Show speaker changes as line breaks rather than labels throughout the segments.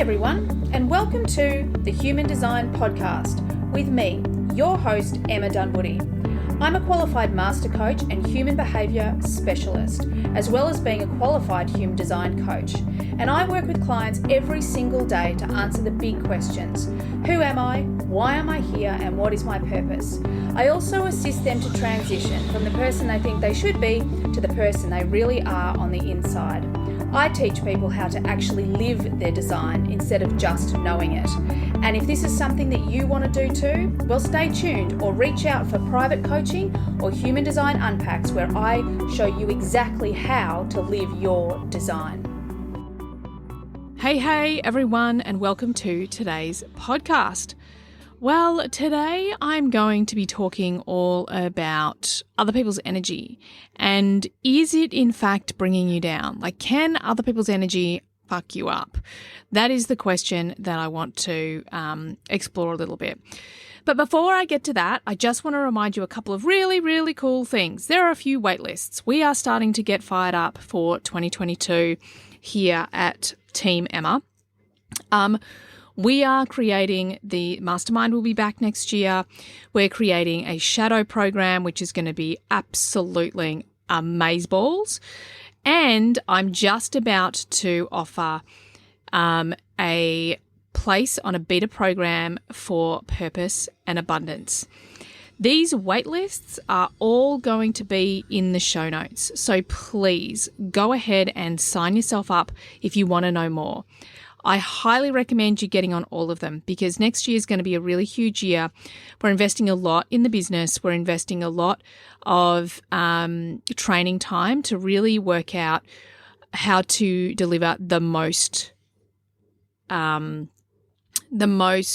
everyone, and welcome to the Human Design Podcast with me, your host, Emma Dunwoody. I'm a qualified master coach and human behaviour specialist, as well as being a qualified human design coach. And I work with clients every single day to answer the big questions. Who am I? Why am I here? And what is my purpose? I also assist them to transition from the person they think they should be to the person they really are on the inside. I teach people how to actually live their design instead of just knowing it. And if this is something that you want to do too, well, stay tuned or reach out for private coaching or Human Design Unpacks, where I show you exactly how to live your design.
Hey everyone, and welcome to today's podcast. Well, today I'm going to be talking all about other people's energy, and is it in fact bringing you down? Like, can other people's energy fuck you up? That is the question that I want to explore a little bit. But before I get to that, I just want to remind you a couple of really cool things. There are a few wait lists. We are starting to get fired up for 2022 here at Team Emma. We are creating the mastermind will be back next year. We're creating a shadow program, which is going to be absolutely amazeballs. And I'm just about to offer a place on a beta program for purpose and abundance. These wait lists are all going to be in the show notes. So please go ahead and sign yourself up if you want to know more. I highly recommend you getting on all of them, because next year is going to be a really huge year. We're investing a lot in the business. We're investing a lot of training time to really work out how to deliver the most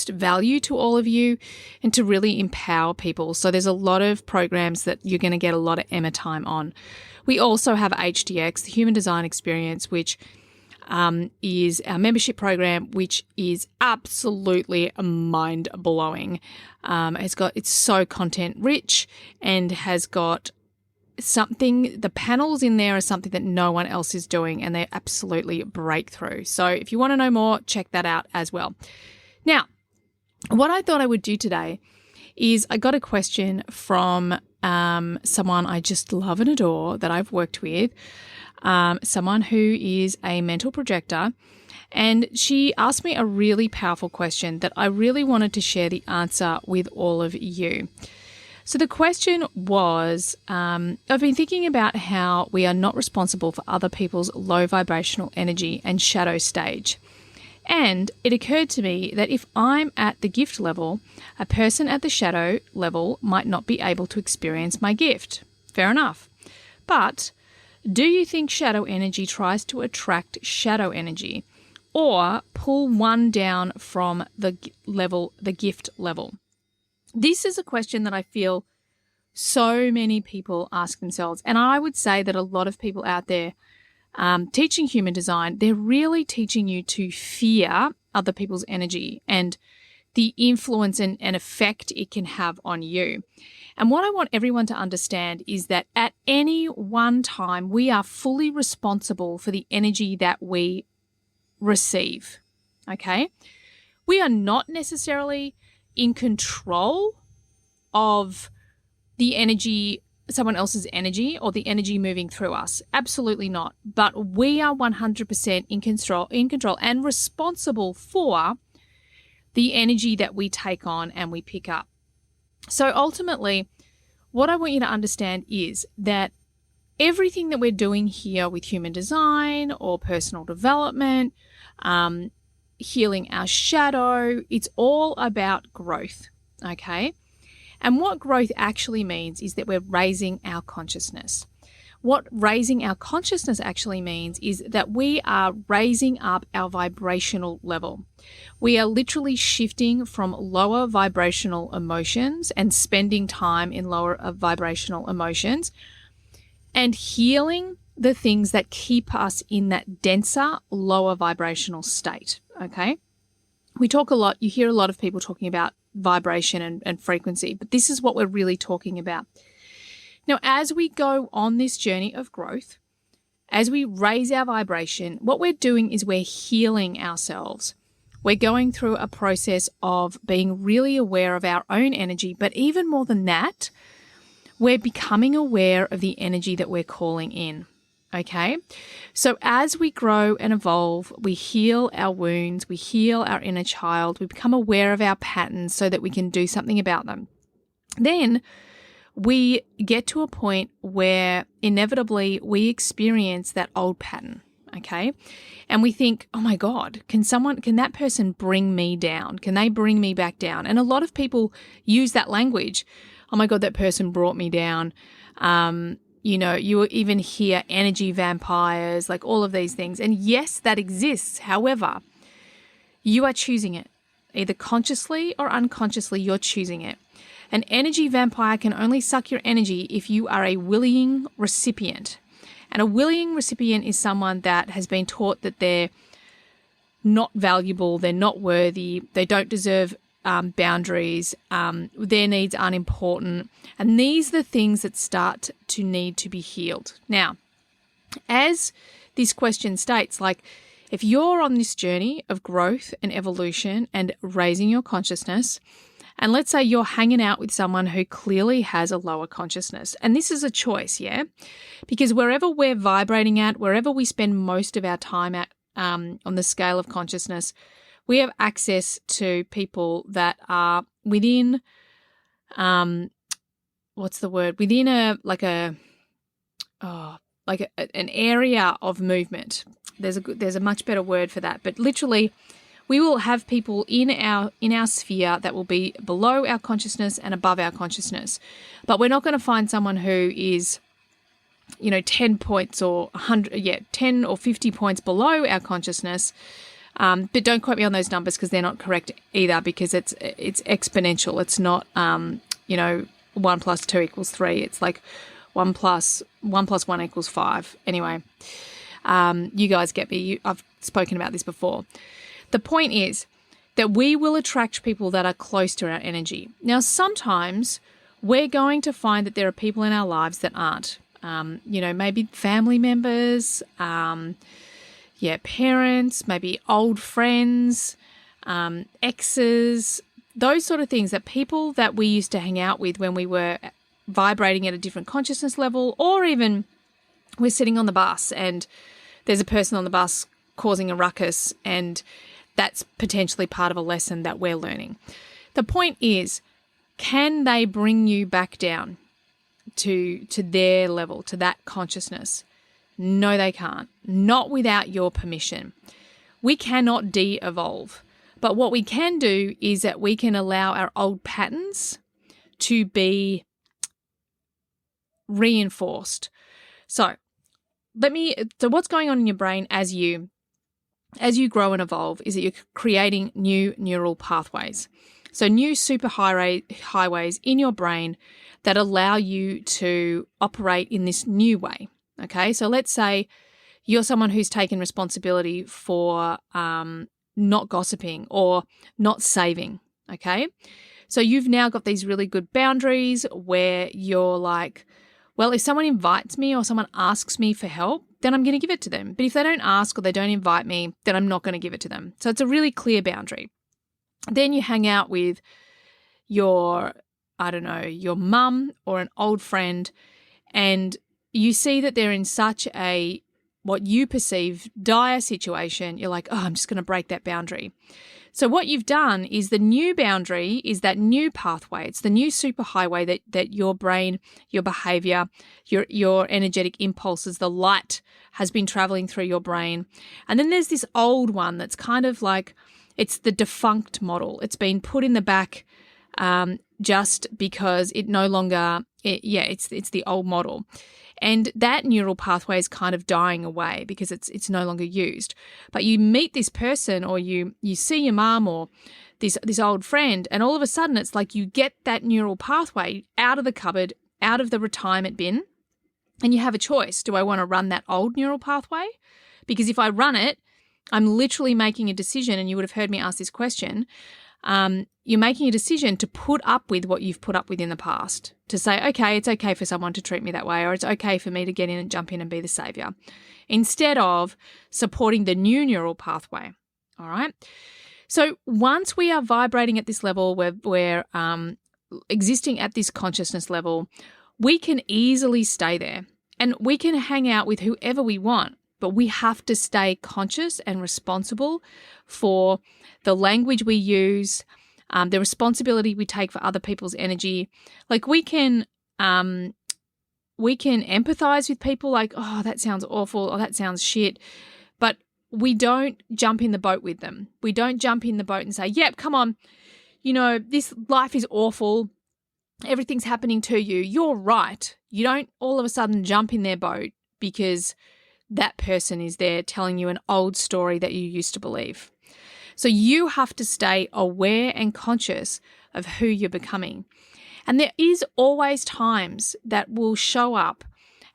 value to all of you and to really empower people. So there's a lot of programs that you're going to get a lot of Emma time on. We also have HDX, the Human Design Experience, which is our membership program, which is absolutely mind-blowing. It's so content rich and has got something, the panels in there are something that no one else is doing, and they're absolutely breakthrough. So if you want to know more, check that out as well. Now, what I thought I would do today is I got a question from someone I just love and adore that I've worked with, someone who is a mental projector, and she asked me a really powerful question that I really wanted to share the answer with all of you. So the question was, I've been thinking about how we are not responsible for other people's low vibrational energy and shadow stage. And it occurred to me that if I'm at the gift level, a person at the shadow level might not be able to experience my gift. Fair enough. But do you think shadow energy tries to attract shadow energy or pull one down from the gift level? This is a question that I feel so many people ask themselves. And I would say that a lot of people out there teaching human design, they're really teaching you to fear other people's energy and the influence and effect it can have on you. And what I want everyone to understand is that at any one time, we are fully responsible for the energy that we receive, okay? We are not necessarily in control of the energy, someone else's energy, or the energy moving through us. Absolutely not. But we are 100% in control and responsible for the energy that we take on and we pick up. So ultimately, what I want you to understand is that everything that we're doing here with human design or personal development, healing our shadow, it's all about growth, okay? And what growth actually means is that we're raising our consciousness. What raising our consciousness actually means is that we are raising up our vibrational level. We are literally shifting from lower vibrational emotions and spending time in lower vibrational emotions and healing the things that keep us in that denser, lower vibrational state, okay? We talk a lot, you hear a lot of people talking about vibration and frequency, but this is what we're really talking about. Now, as we go on this journey of growth, as we raise our vibration, what we're doing is we're healing ourselves. We're going through a process of being really aware of our own energy, but even more than that, we're becoming aware of the energy that we're calling in. Okay? So as we grow and evolve, we heal our wounds, we heal our inner child, we become aware of our patterns so that we can do something about them. Then we get to a point where inevitably we experience that old pattern. Okay. And we think, oh my God, can that person bring me down? Can they bring me back down? And a lot of people use that language. Oh my God, that person brought me down. You even hear energy vampires, like all of these things. And yes, that exists. However, you are choosing it. Either consciously or unconsciously, you're choosing it. An energy vampire can only suck your energy if you are a willing recipient. And a willing recipient is someone that has been taught that they're not valuable, they're not worthy, they don't deserve boundaries, their needs aren't important. And these are the things that start to need to be healed. Now, as this question states, like if you're on this journey of growth and evolution and raising your consciousness, and let's say you're hanging out with someone who clearly has a lower consciousness, and this is a choice, yeah? Because wherever we're vibrating at, wherever we spend most of our time at on the scale of consciousness, we have access to people that are within, within an area of movement. There's a much better word for that, but literally, we will have people in our sphere that will be below our consciousness and above our consciousness. But we're not going to find someone who is, 10 points or 10 or 50 points below our consciousness. But don't quote me on those numbers because they're not correct either, because it's exponential. It's not 1 + 2 = 3. It's like 1 + 1 = 5. Anyway, you guys get me. I've spoken about this before. The point is that we will attract people that are close to our energy. Now, sometimes we're going to find that there are people in our lives that aren't. Maybe family members, parents, maybe old friends, exes, those sort of things, that people that we used to hang out with when we were vibrating at a different consciousness level, or even we're sitting on the bus and there's a person on the bus causing a ruckus, and that's potentially part of a lesson that we're learning. The point is, can they bring you back down to their level, to that consciousness? No, they can't. Not without your permission. We cannot de-evolve. But what we can do is that we can allow our old patterns to be reinforced. So what's going on in your brain as you grow and evolve is that you're creating new neural pathways. So new super highways in your brain that allow you to operate in this new way. Okay, so let's say you're someone who's taken responsibility for not gossiping or not saving. Okay, so you've now got these really good boundaries where you're like, well, if someone invites me or someone asks me for help, then I'm going to give it to them. But if they don't ask or they don't invite me, then I'm not going to give it to them. So it's a really clear boundary. Then you hang out with your mum or an old friend, and you see that they're in such a, what you perceive, dire situation. You're like, oh, I'm just going to break that boundary. So what you've done is the new boundary is that new pathway. It's the new superhighway that your brain, your behavior, your energetic impulses, the light has been traveling through your brain. And then there's this old one that's kind of like, it's the defunct model. It's been put in the back just because it no longer, it's the old model. And that neural pathway is kind of dying away because it's no longer used. But you meet this person, or you see your mum or this old friend, and all of a sudden it's like you get that neural pathway out of the cupboard, out of the retirement bin, and you have a choice. Do I want to run that old neural pathway? Because if I run it, I'm literally making a decision, and you would have heard me ask this question. You're making a decision to put up with what you've put up with in the past, to say, okay, it's okay for someone to treat me that way, or it's okay for me to get in and jump in and be the savior, instead of supporting the new neural pathway. All right. So once we are vibrating at this level, we're existing at this consciousness level, we can easily stay there and we can hang out with whoever we want, but we have to stay conscious and responsible for the language we use, the responsibility we take for other people's energy. Like we can empathize with people like, oh, that sounds awful, or that sounds shit, but we don't jump in the boat with them. We don't jump in the boat and say, yep, come on, this life is awful. Everything's happening to you. You're right. You don't all of a sudden jump in their boat because that person is there telling you an old story that you used to believe. So you have to stay aware and conscious of who you're becoming. And there is always times that will show up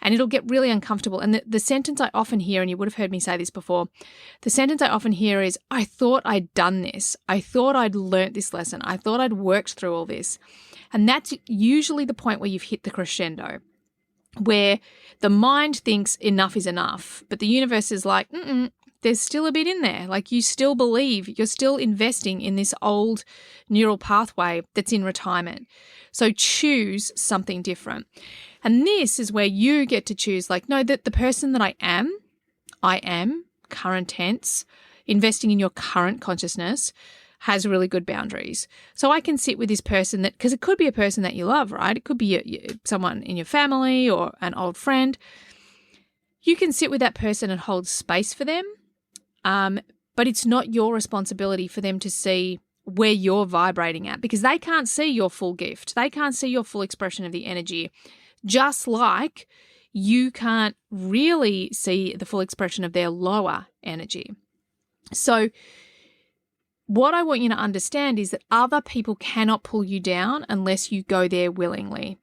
and it'll get really uncomfortable. And the sentence I often hear, and you would have heard me say this before, the sentence I often hear is, I thought I'd done this. I thought I'd learnt this lesson. I thought I'd worked through all this. And that's usually the point where you've hit the crescendo, where the mind thinks enough is enough, but the universe is like, there's still a bit in there. Like you still believe, you're still investing in this old neural pathway that's in retirement. So choose something different. And this is where you get to choose, like, no, that the person that I am, current tense, investing in your current consciousness has really good boundaries. So I can sit with this person that, because it could be a person that you love, right? It could be someone in your family or an old friend. You can sit with that person and hold space for them. But it's not your responsibility for them to see where you're vibrating at, because they can't see your full gift. They can't see your full expression of the energy, just like you can't really see the full expression of their lower energy. So what I want you to understand is that other people cannot pull you down unless you go there willingly.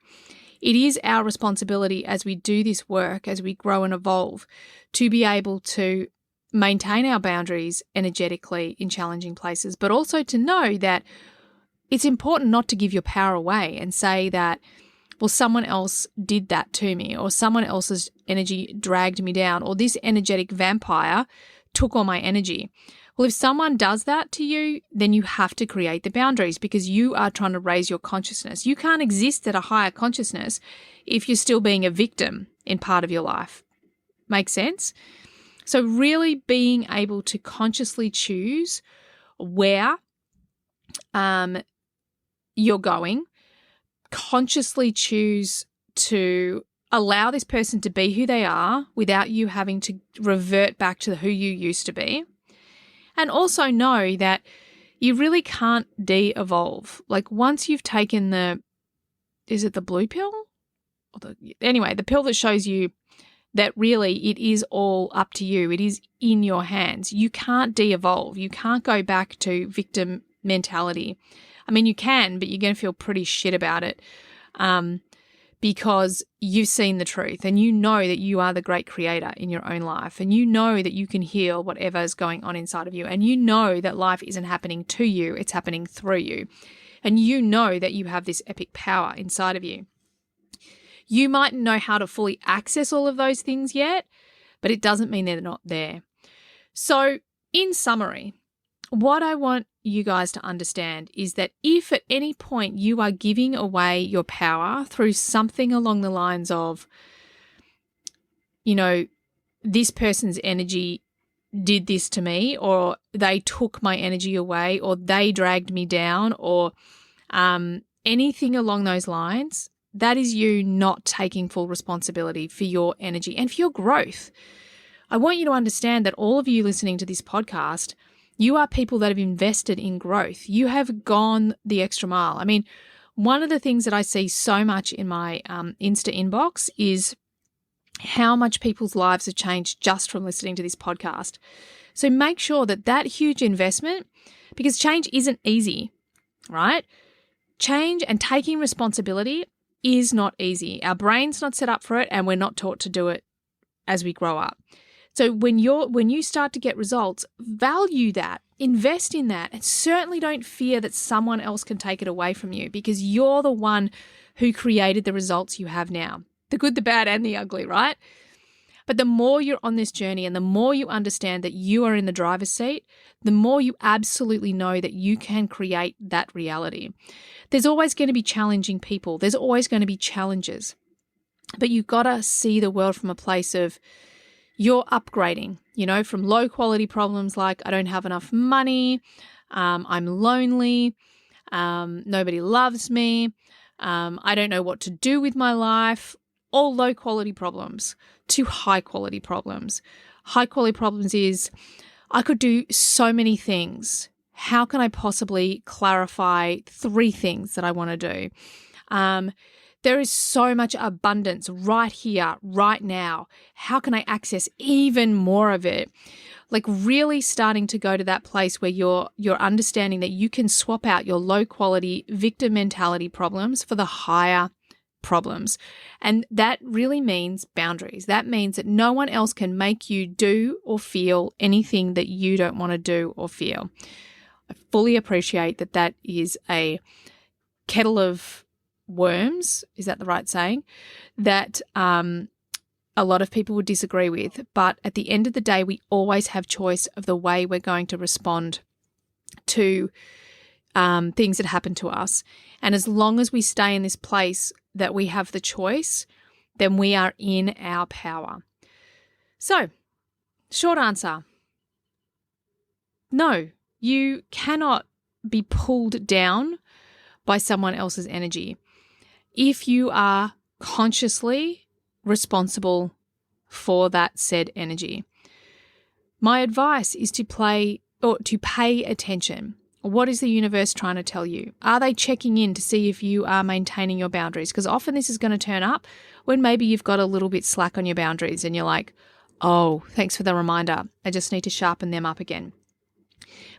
It is our responsibility as we do this work, as we grow and evolve, to be able to maintain our boundaries energetically in challenging places, but also to know that it's important not to give your power away and say that, well, someone else did that to me, or someone else's energy dragged me down, or this energetic vampire took all my energy. Well, if someone does that to you, then you have to create the boundaries, because you are trying to raise your consciousness. You can't exist at a higher consciousness if you're still being a victim in part of your life. Make sense? So really being able to consciously choose where you're going, consciously choose to allow this person to be who they are without you having to revert back to who you used to be. And also know that you really can't de-evolve. Like once you've taken is it the blue pill? Anyway, the pill that shows you that really it is all up to you. It is in your hands. You can't de-evolve. You can't go back to victim mentality. I mean, you can, but you're going to feel pretty shit about it because you've seen the truth and you know that you are the great creator in your own life, and you know that you can heal whatever is going on inside of you, and you know that life isn't happening to you, it's happening through you, and you know that you have this epic power inside of you. You might know how to fully access all of those things yet, but it doesn't mean they're not there. So in summary, what I want you guys to understand is that if at any point you are giving away your power through something along the lines of, this person's energy did this to me, or they took my energy away, or they dragged me down, or anything along those lines, that is you not taking full responsibility for your energy and for your growth. I want you to understand that all of you listening to this podcast, you are people that have invested in growth. You have gone the extra mile. I mean, one of the things that I see so much in my Insta inbox is how much people's lives have changed just from listening to this podcast. So make sure that huge investment, because change isn't easy, right? Change and taking responsibility is not easy. Our brain's not set up for it, and we're not taught to do it as we grow up. So when you start to get results, value that, invest in that, and certainly don't fear that someone else can take it away from you, because you're the one who created the results you have now. The good, the bad, and the ugly, right? But the more you're on this journey and the more you understand that you are in the driver's seat, the more you absolutely know that you can create that reality. There's always going to be challenging people. There's always going to be challenges. But you've got to see the world from a place of you're upgrading, from low quality problems like I don't have enough money, I'm lonely, nobody loves me, I don't know what to do with my life, all low quality problems, to high quality problems. High quality problems is I could do so many things. How can I possibly clarify 3 things that I want to do? There is so much abundance right here, right now. How can I access even more of it? Like really starting to go to that place where you're understanding that you can swap out your low quality victim mentality problems for the higher problems. And that really means boundaries. That means that no one else can make you do or feel anything that you don't want to do or feel. I fully appreciate that that is a kettle of worms, is that the right saying, that a lot of people would disagree with. But at the end of the day, we always have choice of the way we're going to respond to things that happen to us. And as long as we stay in this place that we have the choice, then we are in our power. So, short answer, no, you cannot be pulled down by someone else's energy if you are consciously responsible for that said energy. My advice is to pay attention. What is the universe trying to tell you? Are they checking in to see if you are maintaining your boundaries? Because often this is going to turn up when maybe you've got a little bit slack on your boundaries and you're like, oh, thanks for the reminder. I just need to sharpen them up again.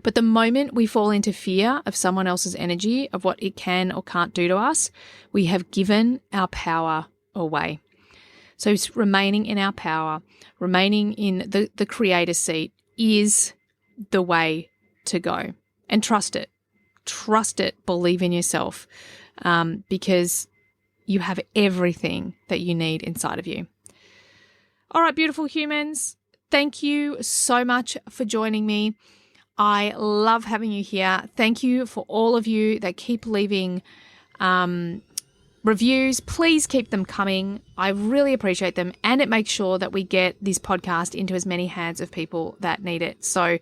But the moment we fall into fear of someone else's energy, of what it can or can't do to us, we have given our power away. So it's remaining in our power, remaining in the creator seat is the way to go. And trust it. Trust it. Believe in yourself, because you have everything that you need inside of you. All right, beautiful humans. Thank you so much for joining me. I love having you here. Thank you for all of you that keep leaving reviews. Please keep them coming. I really appreciate them. And it makes sure that we get this podcast into as many hands of people that need it. So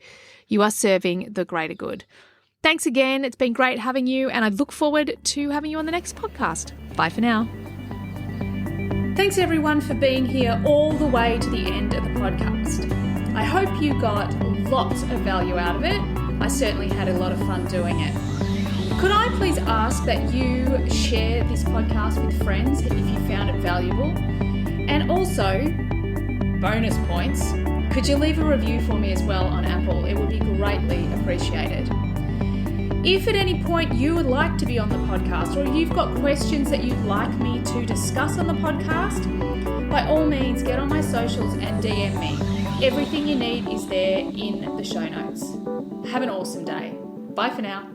you are serving the greater good. Thanks again. It's been great having you. And I look forward to having you on the next podcast. Bye for now.
Thanks everyone for being here all the way to the end of the podcast. I hope you got lots of value out of it. I certainly had a lot of fun doing it. Could I please ask that you share this podcast with friends if you found it valuable? And also, bonus points, could you leave a review for me as well on Apple? It would be greatly appreciated. If at any point you would like to be on the podcast or you've got questions that you'd like me to discuss on the podcast, by all means get on my socials and DM me. Everything you need is there in the show notes. Have an awesome day. Bye for now.